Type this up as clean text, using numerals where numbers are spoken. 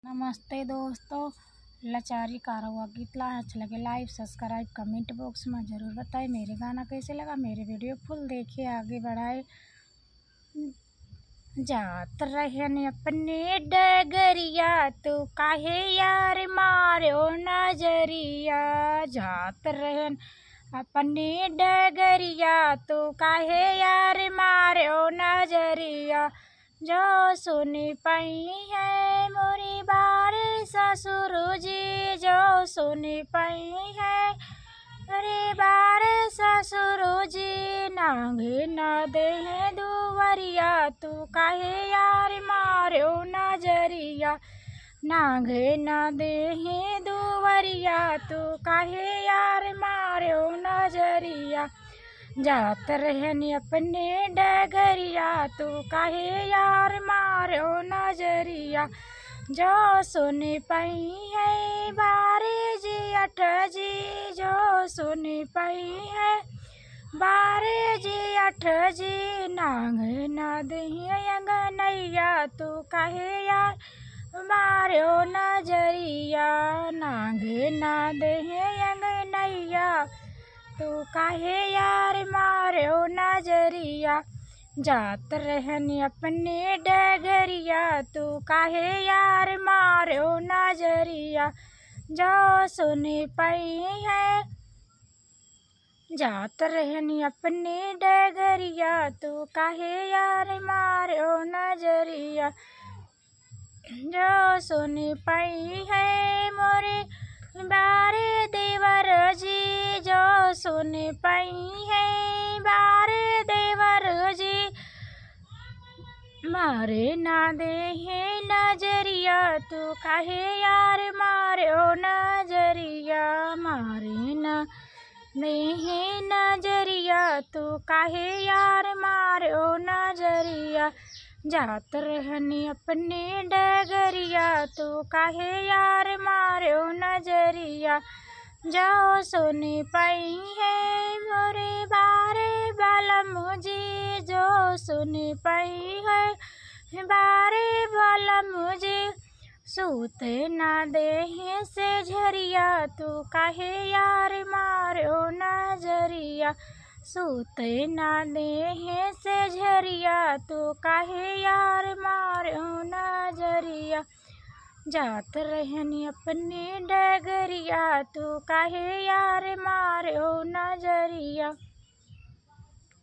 नमस्ते दोस्तों। लाचारी कारवा गीतला अच्छा लगे लाइक सब्सक्राइब कमेंट बॉक्स में ज़रूर बताएं। मेरे गाना कैसे लगा, मेरे वीडियो फुल देखिए, आगे बढ़ाए। जात रहन अपने डगरिया तो काहे यार मारो नजरिया। जात रहन अपने डगरिया तो काहे यार मारो नजरिया। जो सुनी पई है मोरी बार ससुर जी, जो सुनी पई है अरे बार ससुर जी। नांगे न दे दुवरिया तू काहे यार मारो नजरिया। नांगे न दे दुवरिया तू काहे यार मारो नजरिया। जात रहन अपने डगरिया तू काहे यार मारो नजरिया। जो सुनी पई है बारे जी अठ जी, जो सुनी पई है बारे जी अठ जी। नांग न दही अंगनैया तू काहे यार मारो नजरिया। नांग न दही अंगनैया तू काहे यार मारो नजरिया। जात रहन अपने डगरिया तू काहे यार मारो नजरिया। जो सुनी पई है जात रहन अपने डगरिया तू काहे यार मारो नजरिया। जो सुनी पई है मोरे बारे देवर जी, जो सुनी पई है बारे देवर जी। मारे ना दे नजरिया तू काहे यार मारो नजरिया। मारे ना दे नजरिया तू काहे यार मारो नजरिया। जात रहन अपने डगरिया तू काहे यार मारो नजरिया। जो सुनी पई है मोरे बारे बालम जी, जो सुनी पई है बारे बालम जी। सूते ना दे से झरिया तू काहे यार मारो नजरिया। सूते ना दे से झरिया तू काहे यार मारो नजरिया। जात रहन अपने डगरिया तू काहे यार मारो नजरिया।